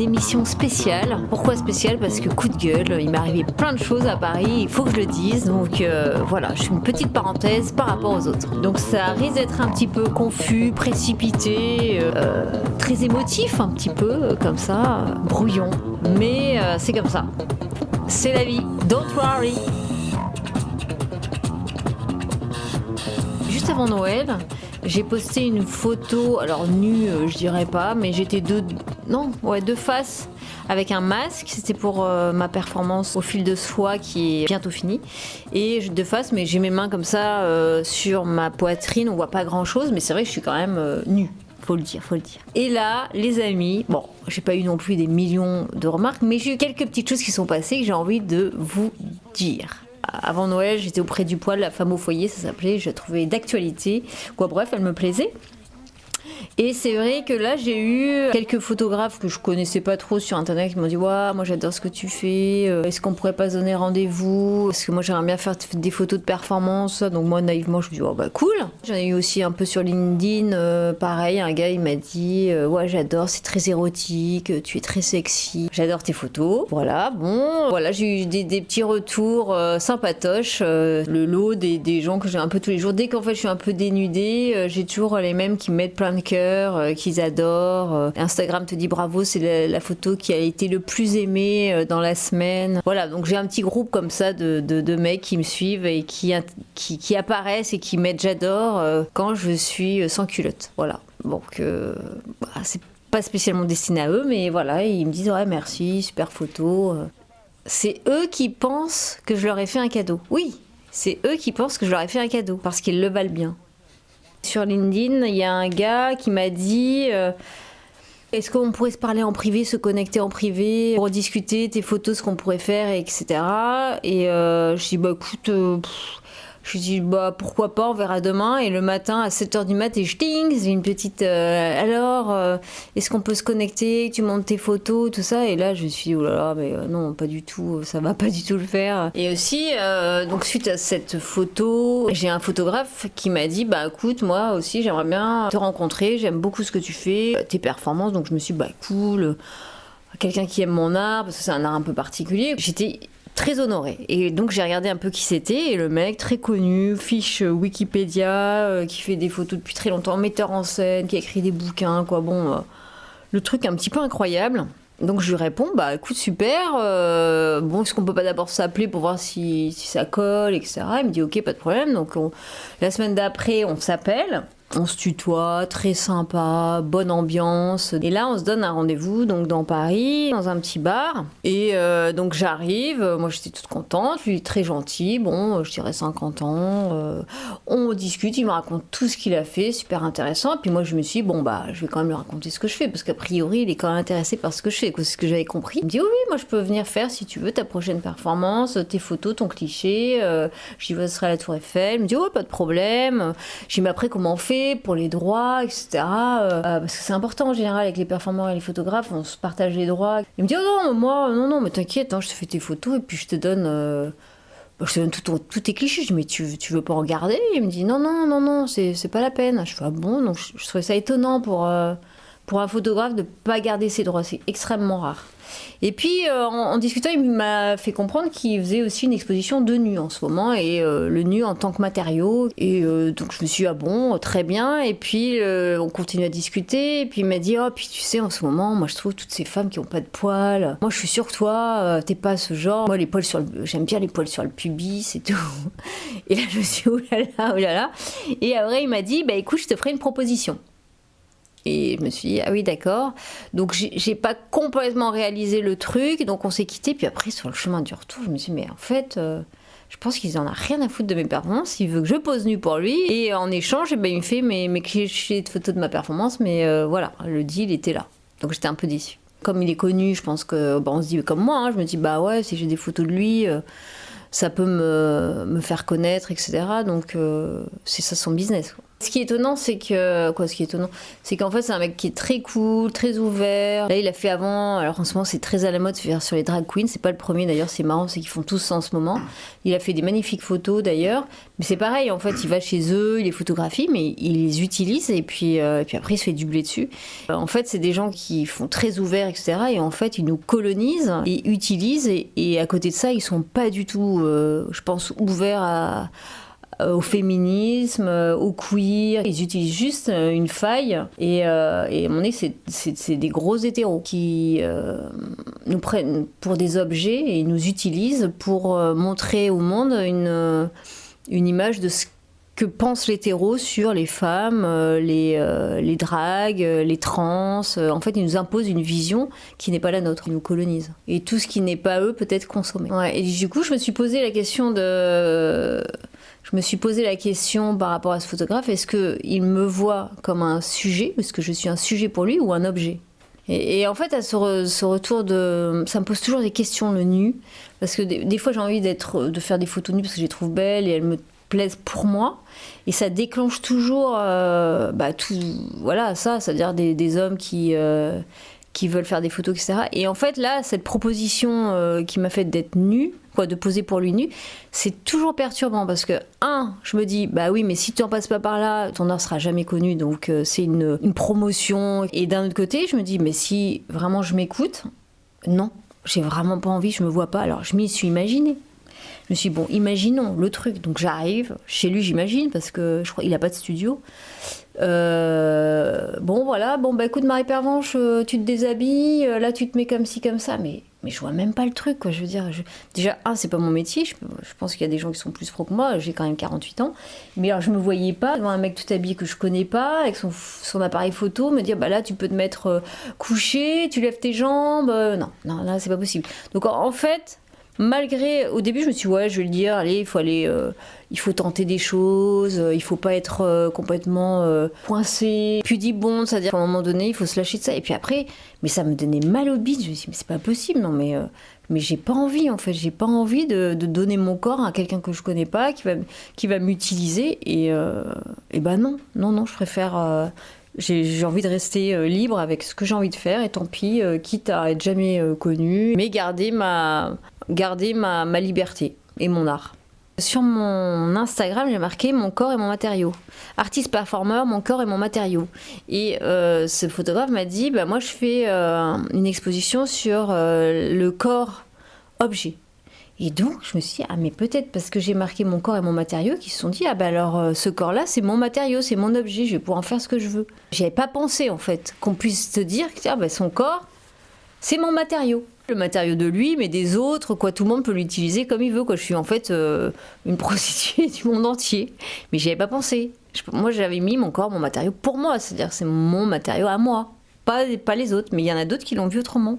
Émission spéciale. Pourquoi spéciale? Parce que coup de gueule, il m'est arrivé plein de choses à Paris, il faut que je le dise. Donc voilà, je fais une petite parenthèse par rapport aux autres. Donc ça risque d'être un petit peu confus, précipité, très émotif un petit peu, comme ça, brouillon. Mais c'est comme ça. C'est la vie. Don't worry. Juste avant Noël, j'ai posté une photo, alors nue, je dirais pas, mais j'étais de face avec un masque. C'était pour ma performance au fil de soie qui est bientôt finie. Et de face, mais j'ai mes mains comme ça sur ma poitrine. On voit pas grand chose, mais c'est vrai que je suis quand même nue. Faut le dire. Et là, les amis, bon, j'ai pas eu non plus des millions de remarques, mais j'ai eu quelques petites choses qui sont passées que j'ai envie de vous dire. Avant Noël, j'étais auprès du poil, la femme au foyer, ça s'appelait, je la trouvais d'actualité. Quoi, bref, elle me plaisait. Et c'est vrai que là, j'ai eu quelques photographes que je connaissais pas trop sur internet qui m'ont dit ouais, moi j'adore ce que tu fais, est-ce qu'on pourrait pas se donner rendez-vous, parce que moi j'aimerais bien faire des photos de performance. Donc moi naïvement je me dis oh bah cool. J'en ai eu aussi un peu sur LinkedIn, pareil, un gars il m'a dit ouais j'adore, c'est très érotique, tu es très sexy, j'adore tes photos. Voilà, bon, voilà, j'ai eu des petits retours sympatoches, le lot des gens que j'ai un peu tous les jours. Dès qu'en fait je suis un peu dénudée, j'ai toujours les mêmes qui me mettent plein de cœur, qu'ils adorent. Instagram te dit bravo, c'est la photo qui a été le plus aimée dans la semaine. Voilà, donc j'ai un petit groupe comme ça de mecs qui me suivent et qui apparaissent et qui mettent j'adore quand je suis sans culotte. Voilà, donc c'est pas spécialement destiné à eux, mais voilà, ils me disent ouais merci, super photo. C'est eux qui pensent que je leur ai fait un cadeau. Oui, c'est eux qui pensent que je leur ai fait un cadeau parce qu'ils le valent bien. Sur LinkedIn, il y a un gars qui m'a dit est-ce qu'on pourrait se parler en privé, se connecter en privé pour discuter tes photos, ce qu'on pourrait faire, etc. Et je dis bah écoute, je dis bah pourquoi pas, on verra demain. Et le matin à 7h du mat, et je ting, j'ai une petite est-ce qu'on peut se connecter, tu montes tes photos, tout ça. Et là je me suis dit oh là là, mais non, pas du tout, ça va pas du tout le faire. Et aussi donc suite à cette photo, j'ai un photographe qui m'a dit bah écoute, moi aussi j'aimerais bien te rencontrer, j'aime beaucoup ce que tu fais, tes performances. Donc je me suis dit bah cool, quelqu'un qui aime mon art, parce que c'est un art un peu particulier. J'étais très honorée. Et donc j'ai regardé un peu qui c'était, et le mec très connu, fiche Wikipédia, qui fait des photos depuis très longtemps, metteur en scène, qui a écrit des bouquins, quoi. Bon, le truc un petit peu incroyable. Donc je lui réponds, bah écoute super, bon est-ce qu'on peut pas d'abord s'appeler pour voir si ça colle, etc. Il me dit ok, pas de problème. Donc la semaine d'après on s'appelle. On se tutoie, très sympa, bonne ambiance. Et là, on se donne un rendez-vous donc dans Paris, dans un petit bar. Et donc j'arrive, moi j'étais toute contente, lui très gentil, bon, je dirais 50 ans. On discute, il me raconte tout ce qu'il a fait, super intéressant. Et puis moi je me suis dit, bon bah je vais quand même lui raconter ce que je fais, parce qu'a priori il est quand même intéressé par ce que je fais, c'est ce que j'avais compris. Il me dit oui, moi je peux venir faire si tu veux ta prochaine performance, tes photos, ton cliché. Je dis, ce sera à la Tour Eiffel. Il me dit ouais, pas de problème. Je dis mais après comment on fait pour les droits, etc. Parce que c'est important en général avec les performeurs et les photographes, on se partage les droits. Il me dit oh non, moi, non, mais t'inquiète, hein, je te fais tes photos et puis je te donne tous tes clichés. Je dis mais tu veux pas en garder? Il me dit non, c'est pas la peine. Je fais ah bon, donc je trouvais ça étonnant pour un photographe de pas garder ses droits, c'est extrêmement rare. Et puis en discutant, il m'a fait comprendre qu'il faisait aussi une exposition de nu en ce moment, et le nu en tant que matériau. Et donc je me suis dit ah bon, très bien. Et puis on continue à discuter, et puis il m'a dit oh puis tu sais en ce moment moi je trouve toutes ces femmes qui ont pas de poils, moi je suis sûre que toi t'es pas ce genre. Moi j'aime bien les poils sur le pubis et tout. Et là je me suis dit oh là là. Et après il m'a dit bah écoute, je te ferai une proposition. Et je me suis dit, ah oui, d'accord. Donc, j'ai pas complètement réalisé le truc. Donc, on s'est quitté. Puis après, sur le chemin du retour, je me suis dit, mais en fait, je pense qu'il en a rien à foutre de mes performances. Il veut que je pose nu pour lui. Et en échange, il me fait mes clichés de photos de ma performance. Mais voilà, le deal était là. Donc, j'étais un peu déçue. Comme il est connu, je pense que, on se dit comme moi. Je me dis, bah ouais, si j'ai des photos de lui, ça peut me faire connaître, etc. Donc c'est ça son business, quoi. Ce qui est étonnant, c'est qu'en fait, c'est un mec qui est très cool, très ouvert. Là, il a fait avant, alors en ce moment, c'est très à la mode de faire sur les drag queens. C'est pas le premier d'ailleurs, c'est marrant, c'est qu'ils font tous ça en ce moment. Il a fait des magnifiques photos d'ailleurs. Mais c'est pareil, en fait, il va chez eux, il les photographie, mais il les utilise et puis après, il se fait du blé dessus. En fait, c'est des gens qui font très ouverts, etc. Et en fait, ils nous colonisent et utilisent. Et à côté de ça, ils sont pas du tout, je pense, ouverts au féminisme, au queer. Ils utilisent juste une faille et à un moment donné, c'est des gros hétéros qui nous prennent pour des objets et nous utilisent pour montrer au monde une image de ce que pense l'hétéro sur les femmes, les dragues, les trans. En fait, ils nous imposent une vision qui n'est pas la nôtre. Ils nous colonisent. Et tout ce qui n'est pas eux peut être consommé. Ouais, et du coup, je me suis posé la question par rapport à ce photographe, est-ce qu'il me voit comme un sujet, est-ce que je suis un sujet pour lui ou un objet ? Et en fait, à ce retour ça me pose toujours des questions, le nu, parce que des fois j'ai envie de faire des photos nues parce que je les trouve belles et elles me plaisent pour moi, et ça déclenche toujours ça, c'est-à-dire des hommes qui veulent faire des photos, etc. Et en fait, là, cette proposition qui m'a fait d'être nue, de poser pour lui nu, c'est toujours perturbant parce que, je me dis, bah oui, mais si tu en passes pas par là, ton art sera jamais connu, donc c'est une promotion. Et d'un autre côté, je me dis, mais si vraiment je m'écoute, non, j'ai vraiment pas envie, je me vois pas. Alors, je m'y suis imaginée. Je me suis dit, bon, imaginons le truc. Donc j'arrive, chez lui j'imagine, parce que je crois qu'il n'a pas de studio. Écoute Marie-Pervenche, tu te déshabilles, là tu te mets comme ci, comme ça. Mais je vois même pas le truc, quoi. Je veux dire, déjà, c'est pas mon métier. Je pense qu'il y a des gens qui sont plus pros que moi. J'ai quand même 48 ans. Mais alors, je me voyais pas devant un mec tout habillé que je connais pas, avec son appareil photo, me dire, bah là, tu peux te mettre couché, tu lèves tes jambes. Non, là, c'est pas possible. Donc, en fait, au début, je me suis dit, ouais, je vais le dire, allez, il faut tenter des choses, il faut pas être complètement coincé, pudibonde, c'est-à-dire qu'à un moment donné, il faut se lâcher de ça. Et puis après, mais ça me donnait mal au bide. Je me suis dit, mais c'est pas possible, non, mais j'ai pas envie, en fait, j'ai pas envie de donner mon corps à quelqu'un que je connais pas, qui va m'utiliser. Et non, je préfère. J'ai envie de rester libre avec ce que j'ai envie de faire, et tant pis, quitte à être jamais connue, mais garder ma liberté et mon art. Sur mon Instagram, j'ai marqué mon corps et mon matériau. Artiste performeur, mon corps et mon matériau. Et ce photographe m'a dit, moi je fais une exposition sur le corps objet. Et donc, je me suis dit, mais peut-être parce que j'ai marqué mon corps et mon matériau, qu'ils se sont dit, alors ce corps-là, c'est mon matériau, c'est mon objet, je vais pouvoir en faire ce que je veux. J'y avais pas pensé, en fait, qu'on puisse te dire que son corps, c'est mon matériau. Le matériau de lui, mais des autres, tout le monde peut l'utiliser comme il veut, Je suis en fait une prostituée du monde entier. Mais j'y avais pas pensé. Moi, j'avais mis mon corps, mon matériau pour moi, c'est-à-dire c'est mon matériau à moi, pas les autres, mais il y en a d'autres qui l'ont vu autrement.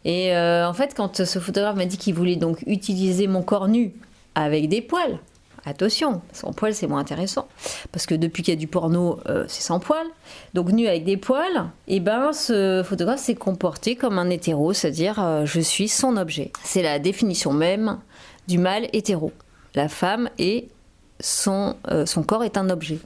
Et en fait, quand ce photographe m'a dit qu'il voulait donc utiliser mon corps nu avec des poils, attention, sans poils c'est moins intéressant, parce que depuis qu'il y a du porno, c'est sans poils. Donc nu avec des poils, ce photographe s'est comporté comme un hétéro, c'est-à-dire je suis son objet. C'est la définition même du mâle hétéro. La femme est son corps est un objet.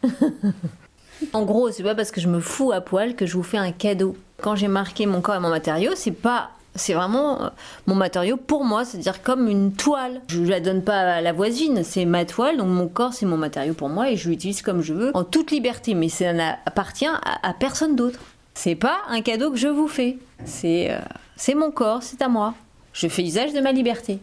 En gros, c'est pas parce que je me fous à poil que je vous fais un cadeau. Quand j'ai marqué mon corps et mon matériau, c'est vraiment mon matériau pour moi, c'est-à-dire comme une toile. Je la donne pas à la voisine, c'est ma toile, donc mon corps c'est mon matériau pour moi et je l'utilise comme je veux, en toute liberté, mais ça n'appartient à personne d'autre. C'est pas un cadeau que je vous fais, c'est mon corps, c'est à moi. Je fais usage de ma liberté.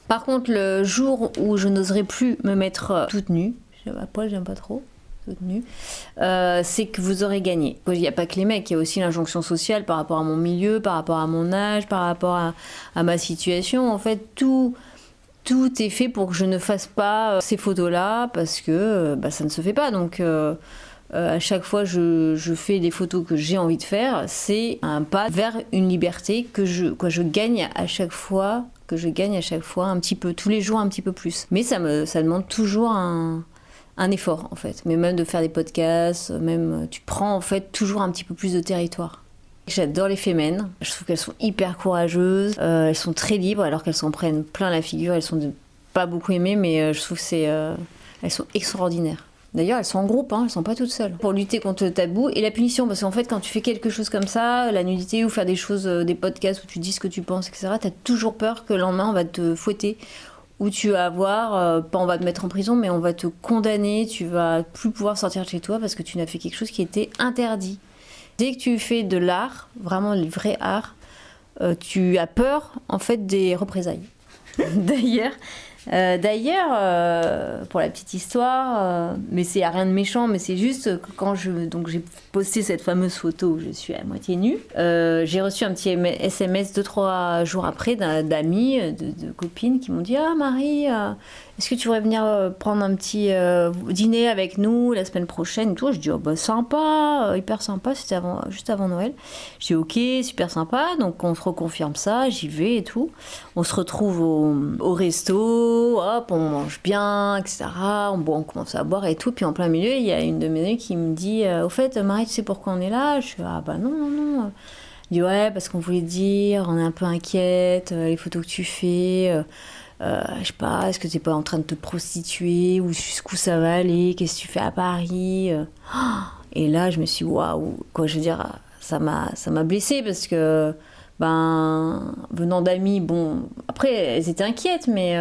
Par contre, le jour où je n'oserai plus me mettre toute nue, à poil j'aime pas trop, c'est que vous aurez gagné. Il n'y a pas que les mecs, il y a aussi l'injonction sociale par rapport à mon milieu, par rapport à mon âge, par rapport à ma situation. En fait, tout est fait pour que je ne fasse pas ces photos-là parce que ça ne se fait pas. Donc, à chaque fois je fais des photos que j'ai envie de faire, c'est un pas vers une liberté que je gagne à chaque fois, un petit peu, tous les jours un petit peu plus. Mais ça demande toujours un effort en fait, mais même de faire des podcasts, même tu prends en fait toujours un petit peu plus de territoire. J'adore les fémènes, je trouve qu'elles sont hyper courageuses, elles sont très libres alors qu'elles s'en prennent plein la figure, elles sont pas beaucoup aimé, mais je trouve que elles sont extraordinaires. D'ailleurs, elles sont en groupe, elles sont pas toutes seules. Pour lutter contre le tabou et la punition, parce qu'en fait, quand tu fais quelque chose comme ça, la nudité ou faire des choses, des podcasts où tu dis ce que tu penses, etc., t'as toujours peur que le lendemain, on va te fouetter. Ou tu vas avoir, pas on va te mettre en prison, mais on va te condamner, tu vas plus pouvoir sortir de chez toi parce que tu n'as fait quelque chose qui était interdit. Dès que tu fais de l'art, vraiment le vrai art, tu as peur, en fait, des représailles. D'ailleurs, pour la petite histoire, mais c'est rien de méchant, mais c'est juste que quand j'ai posté cette fameuse photo où je suis à moitié nue, j'ai reçu un petit SMS 2-3 jours après d'amis, de copines qui m'ont dit « Ah Marie, est-ce que tu voudrais venir prendre un petit dîner avec nous la semaine prochaine ?» et tout. Je dis oh, bah, sympa, hyper sympa, c'était juste avant Noël. Je dis ok, super sympa, donc on se reconfirme ça, j'y vais et tout. On se retrouve au resto, hop, on mange bien, etc. On commence à boire et tout, puis en plein milieu, il y a une de mes amies qui me dit au fait, Marie, tu sais pourquoi on est là? Je suis ah bah non. Je dis ouais, parce qu'on voulait dire, on est un peu inquiète, les photos que tu fais... je sais pas, est-ce que t'es pas en train de te prostituer ou jusqu'où ça va aller, qu'est-ce que tu fais à Paris et là je me suis waouh, quoi, je veux dire, ça m'a blessée parce que venant d'amis, bon après elles étaient inquiètes, mais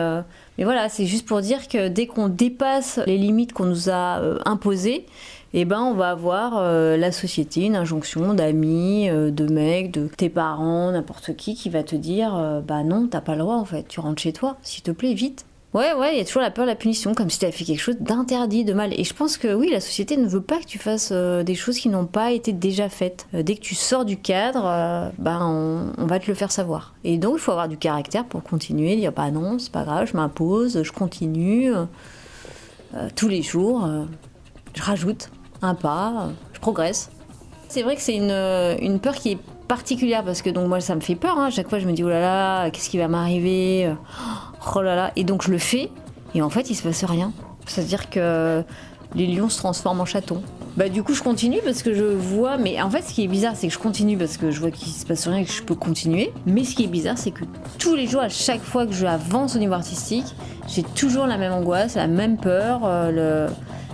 voilà, c'est juste pour dire que dès qu'on dépasse les limites qu'on nous a imposées, on va avoir la société, une injonction d'amis, de mecs, de tes parents, n'importe qui va te dire non, t'as pas le droit en fait, tu rentres chez toi, s'il te plaît, vite. Ouais, il y a toujours la peur de la punition, comme si t'avais fait quelque chose d'interdit, de mal. Et je pense que oui, la société ne veut pas que tu fasses des choses qui n'ont pas été déjà faites. Dès que tu sors du cadre, on va te le faire savoir. Et donc, il faut avoir du caractère pour continuer, dire non, c'est pas grave, je m'impose, je continue, tous les jours, je rajoute un pas, je progresse. C'est vrai que c'est une peur qui est particulière parce que donc moi ça me fait peur, à chaque fois je me dis oh là là, qu'est-ce qui va m'arriver, oh là là, et donc je le fais et en fait il se passe rien. C'est-à-dire que les lions se transforment en chatons. Du coup je continue parce que je vois, mais en fait ce qui est bizarre c'est que je continue parce que je vois qu'il se passe rien et que je peux continuer, mais ce qui est bizarre c'est que tous les jours, à chaque fois que je avance au niveau artistique, j'ai toujours la même angoisse, la même peur,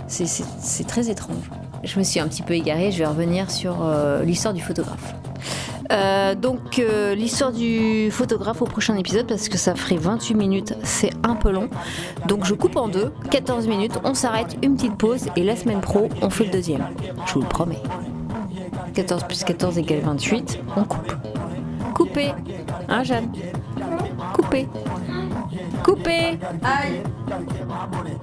c'est très étrange. Je me suis un petit peu égarée, je vais revenir sur l'histoire du photographe. L'histoire du photographe au prochain épisode parce que ça ferait 28 minutes, c'est un peu long. Donc je coupe en deux, 14 minutes, on s'arrête, une petite pause et la semaine pro, on fait le deuxième. Je vous le promets. 14 plus 14 égale 28, on coupe. Coupez, hein Jeanne? Coupez. Coupez. Aïe. Gotta get my money.